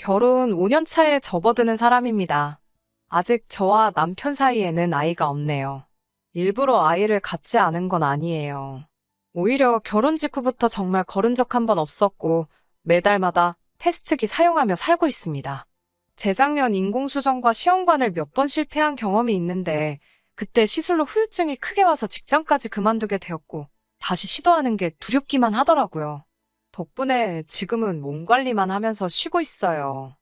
결혼 5년 차에 접어드는 사람입니다. 아직 저와 남편 사이에는 아이가 없네요. 일부러 아이를 갖지 않은 건 아니에요. 오히려 결혼 직후부터 정말 걸은 적 한 번 없었고 매달마다 테스트기 사용하며 살고 있습니다. 재작년 인공수정과 시험관을 몇 번 실패한 경험이 있는데 그때 시술로 후유증이 크게 와서 직장까지 그만두게 되었고 다시 시도하는 게 두렵기만 하더라고요. 덕분에 지금은 몸 관리만 하면서 쉬고 있어요.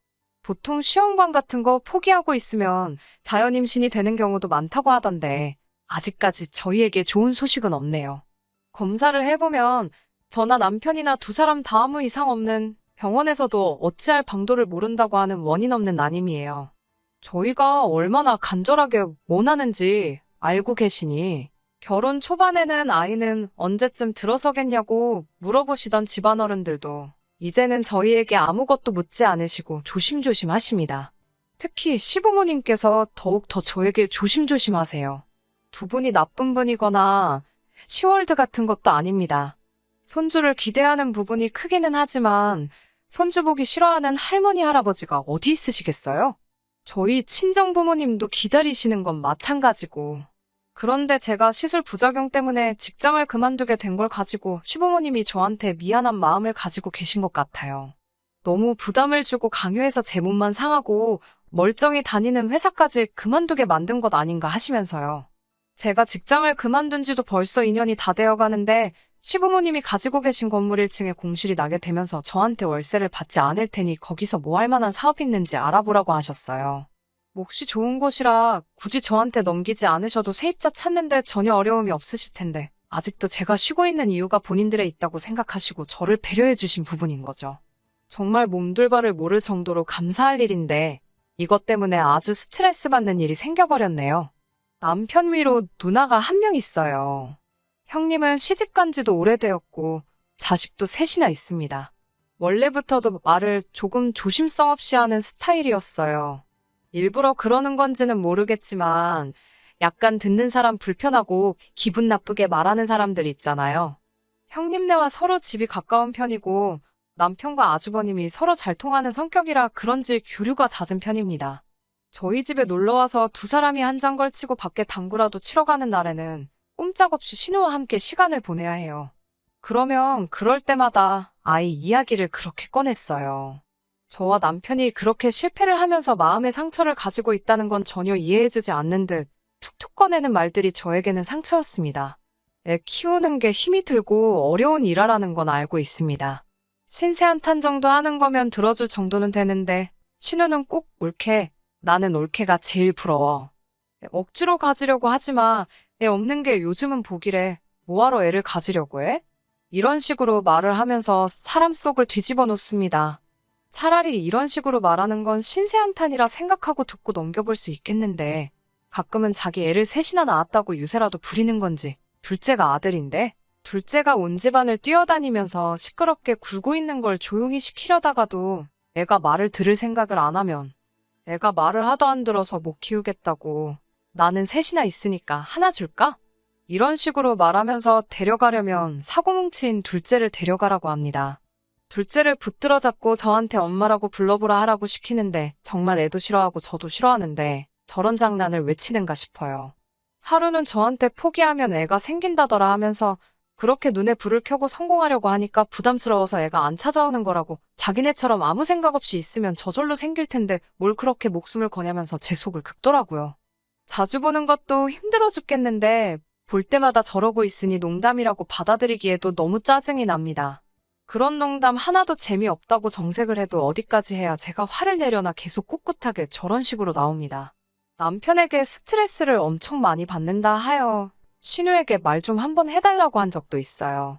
보통 시험관 같은 거 포기하고 있으면 자연 임신이 되는 경우도 많다고 하던데 아직까지 저희에게 좋은 소식은 없네요. 검사를 해보면 저나 남편이나 두 사람 다 아무 이상 없는, 병원에서도 어찌할 방도를 모른다고 하는 원인 없는 난임이에요. 저희가 얼마나 간절하게 원하는지 알고 계시니 결혼 초반에는 아이는 언제쯤 들어서겠냐고 물어보시던 집안어른들도 이제는 저희에게 아무것도 묻지 않으시고 조심조심 하십니다. 특히 시부모님께서 더욱 더 저에게 조심조심 하세요. 두 분이 나쁜 분이거나 시월드 같은 것도 아닙니다. 손주를 기대하는 부분이 크기는 하지만 손주 보기 싫어하는 할머니, 할아버지가 어디 있으시겠어요? 저희 친정부모님도 기다리시는 건 마찬가지고. 그런데 제가 시술 부작용 때문에 직장을 그만두게 된 걸 가지고 시부모님이 저한테 미안한 마음을 가지고 계신 것 같아요. 너무 부담을 주고 강요해서 제 몸만 상하고 멀쩡히 다니는 회사까지 그만두게 만든 것 아닌가 하시면서요. 제가 직장을 그만둔 지도 벌써 2년이 다 되어 가는데 시부모님이 가지고 계신 건물 1층에 공실이 나게 되면서 저한테 월세를 받지 않을 테니 거기서 뭐 할 만한 사업이 있는지 알아보라고 하셨어요. 몫이 좋은 곳이라 굳이 저한테 넘기지 않으셔도 세입자 찾는데 전혀 어려움이 없으실 텐데 아직도 제가 쉬고 있는 이유가 본인들에 있다고 생각하시고 저를 배려해 주신 부분인 거죠. 정말 몸둘바를 모를 정도로 감사할 일인데 이것 때문에 아주 스트레스 받는 일이 생겨버렸네요. 남편 위로 누나가 한 명 있어요. 형님은 시집 간 지도 오래되었고 자식도 셋이나 있습니다. 원래부터도 말을 조금 조심성 없이 하는 스타일이었어요. 일부러 그러는 건지는 모르겠지만 약간 듣는 사람 불편하고 기분 나쁘게 말하는 사람들 있잖아요. 형님네와 서로 집이 가까운 편이고 남편과 아주버님이 서로 잘 통하는 성격이라 그런지 교류가 잦은 편입니다. 저희 집에 놀러와서 두 사람이 한 잔 걸치고 밖에 당구라도 치러 가는 날에는 꼼짝없이 신우와 함께 시간을 보내야 해요. 그러면 그럴 때마다 아이 이야기를 그렇게 꺼냈어요. 저와 남편이 그렇게 실패를 하면서 마음의 상처를 가지고 있다는 건 전혀 이해해주지 않는 듯 툭툭 꺼내는 말들이 저에게는 상처였습니다. 애 키우는 게 힘이 들고 어려운 일이라는 건 알고 있습니다. 신세 한탄 정도 하는 거면 들어줄 정도는 되는데 신우는 꼭 옳게, 나는 옳게가 제일 부러워. 억지로 가지려고 하지마. 애 없는 게 요즘은 복이래. 뭐하러 애를 가지려고 해? 이런 식으로 말을 하면서 사람 속을 뒤집어 놓습니다. 차라리 이런 식으로 말하는 건 신세한탄이라 생각하고 듣고 넘겨볼 수 있겠는데 가끔은 자기 애를 셋이나 낳았다고 유세라도 부리는 건지 둘째가 아들인데 둘째가 온 집안을 뛰어다니면서 시끄럽게 굴고 있는 걸 조용히 시키려다가도 애가 말을 들을 생각을 안 하면 애가 말을 하도 안 들어서 못 키우겠다고 나는 셋이나 있으니까 하나 줄까? 이런 식으로 말하면서 데려가려면 사고뭉치인 둘째를 데려가라고 합니다. 둘째를 붙들어 잡고 저한테 엄마라고 불러보라 하라고 시키는데 정말 애도 싫어하고 저도 싫어하는데 저런 장난을 왜 치는가 싶어요. 하루는 저한테 포기하면 애가 생긴다더라 하면서 그렇게 눈에 불을 켜고 성공하려고 하니까 부담스러워서 애가 안 찾아오는 거라고 자기네처럼 아무 생각 없이 있으면 저절로 생길 텐데 뭘 그렇게 목숨을 거냐면서 제 속을 긁더라고요. 자주 보는 것도 힘들어 죽겠는데 볼 때마다 저러고 있으니 농담이라고 받아들이기에도 너무 짜증이 납니다. 그런 농담 하나도 재미없다고 정색을 해도 어디까지 해야 제가 화를 내려나 계속 꿋꿋하게 저런 식으로 나옵니다. 남편에게 스트레스를 엄청 많이 받는다 하여 신우에게 말 좀 한번 해달라고 한 적도 있어요.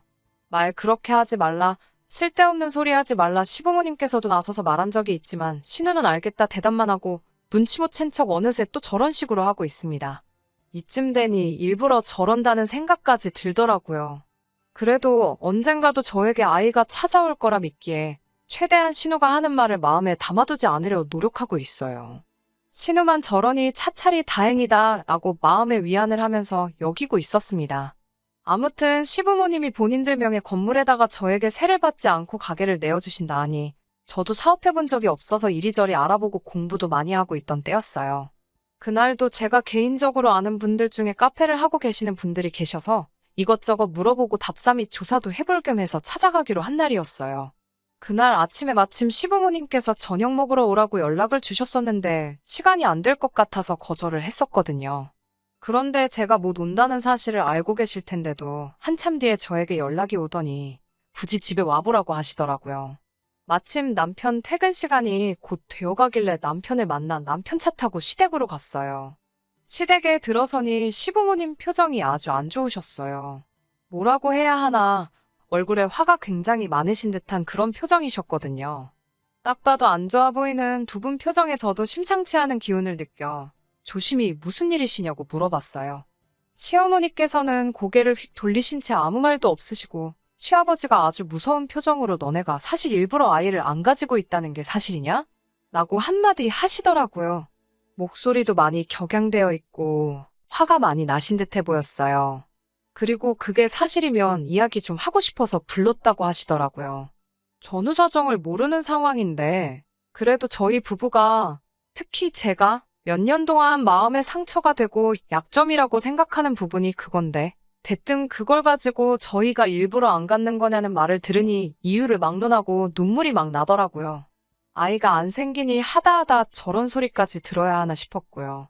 말 그렇게 하지 말라, 쓸데없는 소리 하지 말라 시부모님께서도 나서서 말한 적이 있지만 신우는 알겠다 대답만 하고 눈치 못 챈 척 어느새 또 저런 식으로 하고 있습니다. 이쯤 되니 일부러 저런다는 생각까지 들더라고요. 그래도 언젠가도 저에게 아이가 찾아올 거라 믿기에 최대한 신우가 하는 말을 마음에 담아두지 않으려 노력하고 있어요. 신우만 저러니 차차리 다행이다 라고 마음의 위안을 하면서 여기고 있었습니다. 아무튼 시부모님이 본인들 명의 건물에다가 저에게 세를 받지 않고 가게를 내어주신다 하니 저도 사업해본 적이 없어서 이리저리 알아보고 공부도 많이 하고 있던 때였어요. 그날도 제가 개인적으로 아는 분들 중에 카페를 하고 계시는 분들이 계셔서 이것저것 물어보고 답사 및 조사도 해볼 겸 해서 찾아가기로 한 날이었어요. 그날 아침에 마침 시부모님께서 저녁 먹으러 오라고 연락을 주셨었는데 시간이 안 될 것 같아서 거절을 했었거든요. 그런데 제가 못 온다는 사실을 알고 계실 텐데도 한참 뒤에 저에게 연락이 오더니 굳이 집에 와보라고 하시더라고요. 마침 남편 퇴근 시간이 곧 되어가길래 남편을 만나 남편 차 타고 시댁으로 갔어요. 시댁에 들어서니 시부모님 표정이 아주 안 좋으셨어요. 뭐라고 해야 하나, 얼굴에 화가 굉장히 많으신 듯한 그런 표정이셨거든요. 딱 봐도 안 좋아 보이는 두 분 표정에 저도 심상치 않은 기운을 느껴 조심히 무슨 일이시냐고 물어봤어요. 시어머니께서는 고개를 휙 돌리신 채 아무 말도 없으시고 시아버지가 아주 무서운 표정으로 너네가 사실 일부러 아이를 안 가지고 있다는 게 사실이냐? 라고 한마디 하시더라고요. 목소리도 많이 격양되어 있고 화가 많이 나신 듯해 보였어요. 그리고 그게 사실이면 이야기 좀 하고 싶어서 불렀다고 하시더라고요. 전후 사정을 모르는 상황인데 그래도 저희 부부가 특히 제가 몇 년 동안 마음에 상처가 되고 약점이라고 생각하는 부분이 그건데 대뜸 그걸 가지고 저희가 일부러 안 갖는 거냐는 말을 들으니 이유를 막론하고 눈물이 막 나더라고요. 아이가 안 생기니 하다 저런 소리까지 들어야 하나 싶었고요.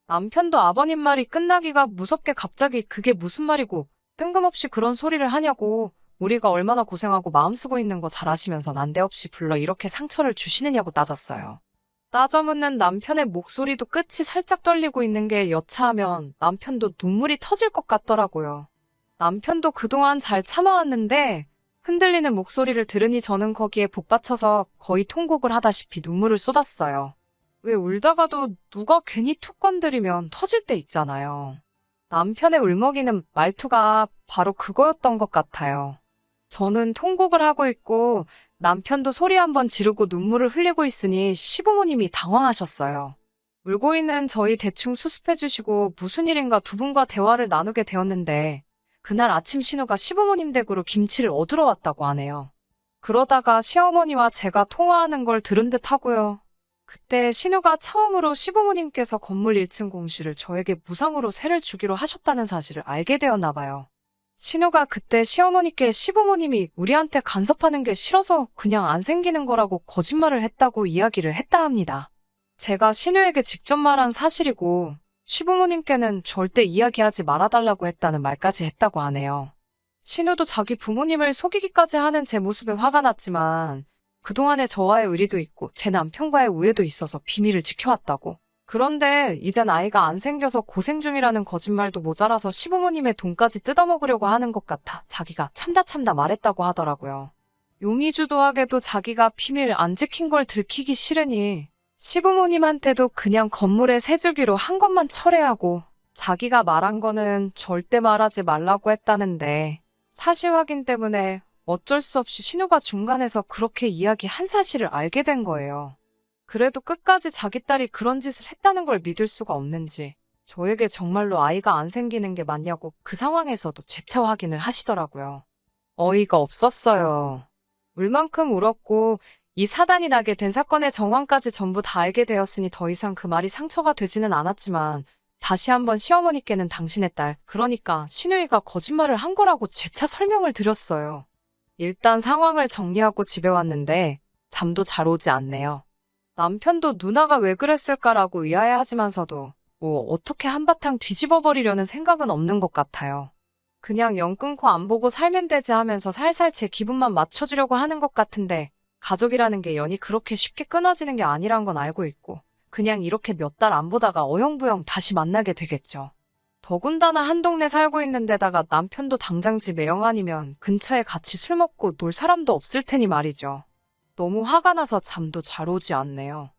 남편도 아버님 말이 끝나기가 무섭게 갑자기 그게 무슨 말이고 뜬금없이 그런 소리를 하냐고 우리가 얼마나 고생하고 마음 쓰고 있는 거 잘 아시면서 난데없이 불러 이렇게 상처를 주시느냐고 따졌어요. 따져 묻는 남편의 목소리도 끝이 살짝 떨리고 있는 게 여차하면 남편도 눈물이 터질 것 같더라고요. 남편도 그동안 잘 참아왔는데 흔들리는 목소리를 들으니 저는 거기에 복받쳐서 거의 통곡을 하다시피 눈물을 쏟았어요. 왜 울다가도 누가 괜히 툭 건드리면 터질 때 있잖아요. 남편의 울먹이는 말투가 바로 그거였던 것 같아요. 저는 통곡을 하고 있고 남편도 소리 한번 지르고 눈물을 흘리고 있으니 시부모님이 당황하셨어요. 울고 있는 저희 대충 수습해 주시고 무슨 일인가 두 분과 대화를 나누게 되었는데 그날 아침 신우가 시부모님 댁으로 김치를 얻으러 왔다고 하네요. 그러다가 시어머니와 제가 통화하는 걸 들은 듯 하고요. 그때 신우가 처음으로 시부모님께서 건물 1층 공실을 저에게 무상으로 세를 주기로 하셨다는 사실을 알게 되었나 봐요. 신우가 그때 시어머니께 시부모님이 우리한테 간섭하는 게 싫어서 그냥 안 생기는 거라고 거짓말을 했다고 이야기를 했다 합니다. 제가 신우에게 직접 말한 사실이고 시부모님께는 절대 이야기하지 말아달라고 했다는 말까지 했다고 하네요. 신우도 자기 부모님을 속이기까지 하는 제 모습에 화가 났지만 그동안에 저와의 의리도 있고 제 남편과의 우애도 있어서 비밀을 지켜왔다고. 그런데 이젠 아이가 안 생겨서 고생 중이라는 거짓말도 모자라서 시부모님의 돈까지 뜯어먹으려고 하는 것 같아 자기가 참다 말했다고 하더라고요. 용의주도하게도 자기가 비밀 안 지킨 걸 들키기 싫으니 시부모님한테도 그냥 건물에 세 주기로 한 것만 철회하고 자기가 말한 거는 절대 말하지 말라고 했다는데 사실 확인 때문에 어쩔 수 없이 신우가 중간에서 그렇게 이야기한 사실을 알게 된 거예요. 그래도 끝까지 자기 딸이 그런 짓을 했다는 걸 믿을 수가 없는지 저에게 정말로 아이가 안 생기는 게 맞냐고 그 상황에서도 재차 확인을 하시더라고요. 어이가 없었어요. 울 만큼 울었고 이 사단이 나게 된 사건의 정황까지 전부 다 알게 되었으니 더 이상 그 말이 상처가 되지는 않았지만 다시 한번 시어머니께는 당신의 딸, 그러니까 신우이가 거짓말을 한 거라고 재차 설명을 드렸어요. 일단 상황을 정리하고 집에 왔는데 잠도 잘 오지 않네요. 남편도 누나가 왜 그랬을까라고 의아해하지만서도 뭐 어떻게 한바탕 뒤집어버리려는 생각은 없는 것 같아요. 그냥 연 끊고 안 보고 살면 되지 하면서 살살 제 기분만 맞춰주려고 하는 것 같은데 가족이라는 게 연이 그렇게 쉽게 끊어지는 게 아니란 건 알고 있고 그냥 이렇게 몇 달 안 보다가 어영부영 다시 만나게 되겠죠. 더군다나 한 동네 살고 있는 데다가 남편도 당장 집 애영 아니면 근처에 같이 술 먹고 놀 사람도 없을 테니 말이죠. 너무 화가 나서 잠도 잘 오지 않네요.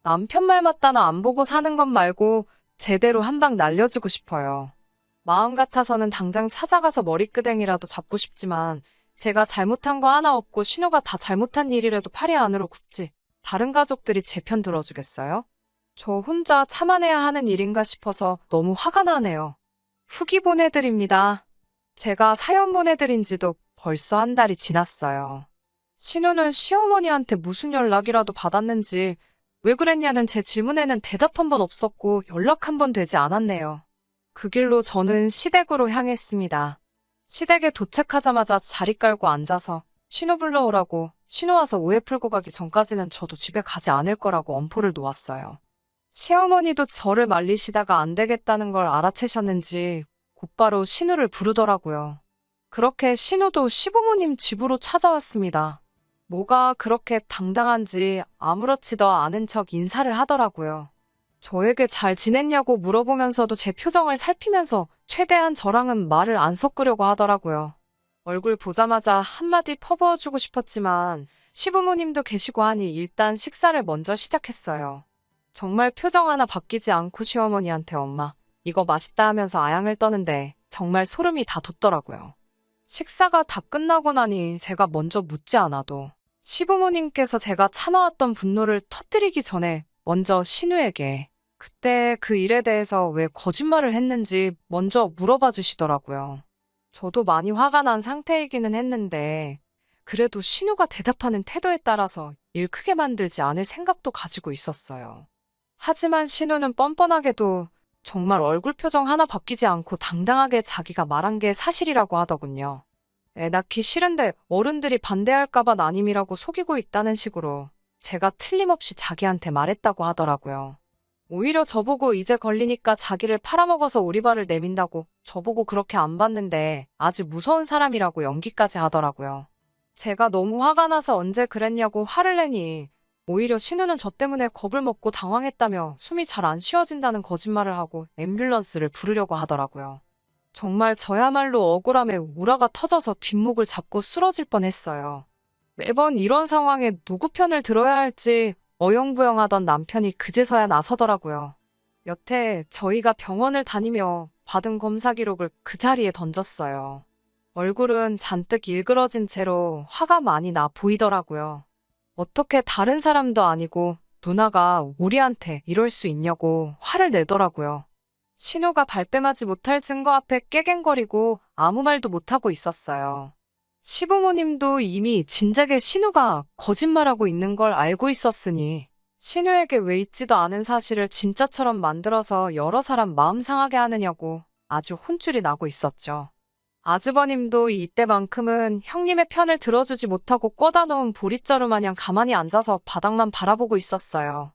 남편 말 맞다나 안 보고 사는 것 말고 제대로 한 방 날려주고 싶어요. 마음 같아서는 당장 찾아가서 머리끄댕이라도 잡고 싶지만 제가 잘못한 거 하나 없고 신우가 다 잘못한 일이라도 팔이 안으로 굽지. 다른 가족들이 제 편 들어주겠어요? 저 혼자 참아내야 하는 일인가 싶어서 너무 화가 나네요. 후기 보내드립니다. 제가 사연 보내드린 지도 벌써 한 달이 지났어요. 신우는 시어머니한테 무슨 연락이라도 받았는지 왜 그랬냐는 제 질문에는 대답 한 번 없었고 연락 한 번 되지 않았네요. 그 길로 저는 시댁으로 향했습니다. 시댁에 도착하자마자 자리 깔고 앉아서 신우 불러오라고, 신우 와서 오해 풀고 가기 전까지는 저도 집에 가지 않을 거라고 엄포를 놓았어요. 시어머니도 저를 말리시다가 안 되겠다는 걸 알아채셨는지 곧바로 신우를 부르더라고요. 그렇게 신우도 시부모님 집으로 찾아왔습니다. 뭐가 그렇게 당당한지 아무렇지도 않은 척 인사를 하더라고요. 저에게 잘 지냈냐고 물어보면서도 제 표정을 살피면서 최대한 저랑은 말을 안 섞으려고 하더라고요. 얼굴 보자마자 한마디 퍼부어주고 싶었지만 시부모님도 계시고 하니 일단 식사를 먼저 시작했어요. 정말 표정 하나 바뀌지 않고 시어머니한테 엄마, 이거 맛있다 하면서 아양을 떠는데 정말 소름이 다 돋더라고요. 식사가 다 끝나고 나니 제가 먼저 묻지 않아도 시부모님께서 제가 참아왔던 분노를 터뜨리기 전에 먼저 신우에게 그때 그 일에 대해서 왜 거짓말을 했는지 먼저 물어봐 주시더라고요. 저도 많이 화가 난 상태이기는 했는데 그래도 신우가 대답하는 태도에 따라서 일 크게 만들지 않을 생각도 가지고 있었어요. 하지만 신우는 뻔뻔하게도 정말 얼굴 표정 하나 바뀌지 않고 당당하게 자기가 말한 게 사실이라고 하더군요. 애 낳기 싫은데 어른들이 반대할까봐 난임이라고 속이고 있다는 식으로 제가 틀림없이 자기한테 말했다고 하더라고요. 오히려 저보고 이제 걸리니까 자기를 팔아먹어서 오리발을 내민다고 저보고 그렇게 안 봤는데 아주 무서운 사람이라고 연기까지 하더라고요. 제가 너무 화가 나서 언제 그랬냐고 화를 내니 오히려 신우는 저 때문에 겁을 먹고 당황했다며 숨이 잘 안 쉬어진다는 거짓말을 하고 앰뷸런스를 부르려고 하더라고요. 정말 저야말로 억울함에 우라가 터져서 뒷목을 잡고 쓰러질 뻔했어요. 매번 이런 상황에 누구 편을 들어야 할지 어영부영하던 남편이 그제서야 나서더라고요. 여태 저희가 병원을 다니며 받은 검사 기록을 그 자리에 던졌어요. 얼굴은 잔뜩 일그러진 채로 화가 많이 나 보이더라고요. 어떻게 다른 사람도 아니고 누나가 우리한테 이럴 수 있냐고 화를 내더라고요. 신우가 발뺌하지 못할 증거 앞에 깨갱거리고 아무 말도 못하고 있었어요. 시부모님도 이미 진작에 신우가 거짓말하고 있는 걸 알고 있었으니 신우에게 왜 있지도 않은 사실을 진짜처럼 만들어서 여러 사람 마음 상하게 하느냐고 아주 혼쭐이 나고 있었죠. 아주버님도 이때만큼은 형님의 편을 들어주지 못하고 꿔다 놓은 보릿자루 마냥 가만히 앉아서 바닥만 바라보고 있었어요.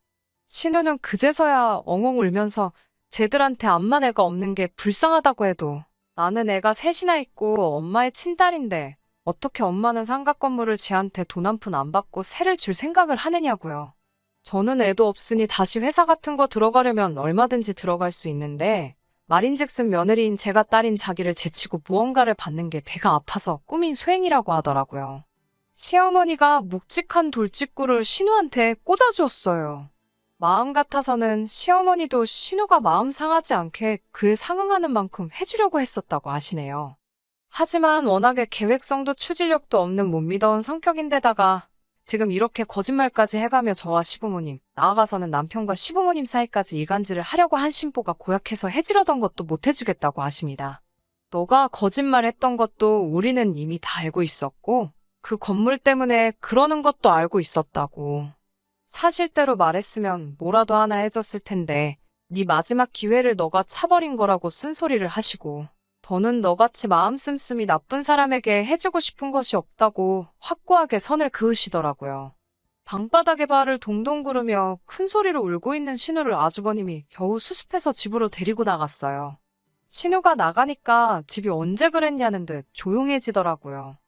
신우는 그제서야 엉엉 울면서 쟤들한테 암만 애가 없는 게 불쌍하다고 해도 나는 애가 셋이나 있고 엄마의 친딸인데 어떻게 엄마는 상가 건물을 쟤한테 돈 한 푼 안 받고 세를 줄 생각을 하느냐고요. 저는 애도 없으니 다시 회사 같은 거 들어가려면 얼마든지 들어갈 수 있는데 말인즉슨 며느리인 제가 딸인 자기를 제치고 무언가를 받는 게 배가 아파서 꾸민 수행이라고 하더라고요. 시어머니가 묵직한 돌직구를 신우한테 꽂아주었어요. 마음 같아서는 시어머니도 신우가 마음 상하지 않게 그에 상응하는 만큼 해주려고 했었다고 하시네요. 하지만 워낙에 계획성도 추진력도 없는 못 믿어온 성격인데다가 지금 이렇게 거짓말까지 해가며 저와 시부모님, 나아가서는 남편과 시부모님 사이까지 이간질을 하려고 한 심보가 고약해서 해주려던 것도 못 해주겠다고 하십니다. 너가 거짓말했던 것도 우리는 이미 다 알고 있었고 그 건물 때문에 그러는 것도 알고 있었다고. 사실대로 말했으면 뭐라도 하나 해줬을 텐데 네 마지막 기회를 너가 차버린 거라고 쓴소리를 하시고 더는 너같이 마음 씀씀이 나쁜 사람에게 해주고 싶은 것이 없다고 확고하게 선을 그으시더라고요. 방바닥에 발을 동동 구르며 큰 소리로 울고 있는 신우를 아주버님이 겨우 수습해서 집으로 데리고 나갔어요. 신우가 나가니까 집이 언제 그랬냐는 듯 조용해지더라고요.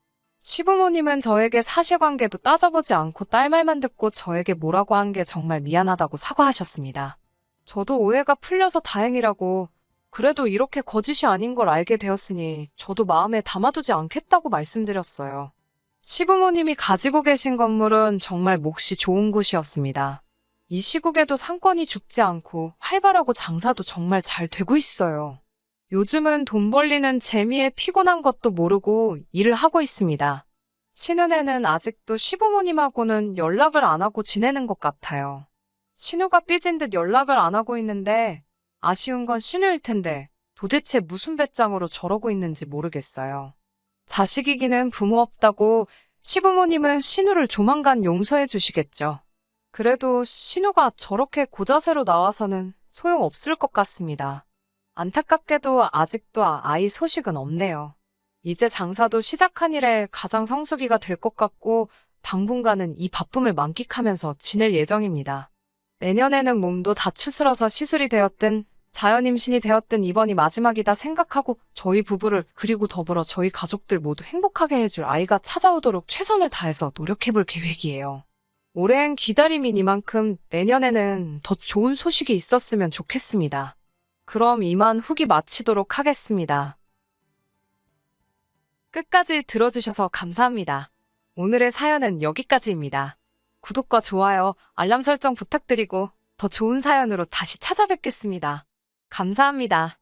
시부모님은 저에게 사실관계도 따져보지 않고 딸 말만 듣고 저에게 뭐라고 한 게 정말 미안하다고 사과하셨습니다. 저도 오해가 풀려서 다행이라고, 그래도 이렇게 거짓이 아닌 걸 알게 되었으니 저도 마음에 담아두지 않겠다고 말씀드렸어요. 시부모님이 가지고 계신 건물은 정말 몫이 좋은 곳이었습니다. 이 시국에도 상권이 죽지 않고 활발하고 장사도 정말 잘 되고 있어요. 요즘은 돈 벌리는 재미에 피곤한 것도 모르고 일을 하고 있습니다. 신은혜는 아직도 시부모님하고는 연락을 안 하고 지내는 것 같아요. 신우가 삐진 듯 연락을 안 하고 있는데 아쉬운 건 신우일 텐데 도대체 무슨 배짱으로 저러고 있는지 모르겠어요. 자식이기는 부모 없다고 시부모님은 신우를 조만간 용서해 주시겠죠. 그래도 신우가 저렇게 고자세로 나와서는 소용없을 것 같습니다. 안타깝게도 아직도 아이 소식은 없네요. 이제 장사도 시작한 이래 가장 성수기가 될 것 같고 당분간은 이 바쁨을 만끽하면서 지낼 예정입니다. 내년에는 몸도 다 추스러서 시술이 되었든 자연 임신이 되었든 이번이 마지막이다 생각하고 저희 부부를 그리고 더불어 저희 가족들 모두 행복하게 해줄 아이가 찾아오도록 최선을 다해서 노력해볼 계획이에요. 오랜 기다림이니만큼 내년에는 더 좋은 소식이 있었으면 좋겠습니다. 그럼 이만 후기 마치도록 하겠습니다. 끝까지 들어주셔서 감사합니다. 오늘의 사연은 여기까지입니다. 구독과 좋아요, 알람 설정 부탁드리고 더 좋은 사연으로 다시 찾아뵙겠습니다. 감사합니다.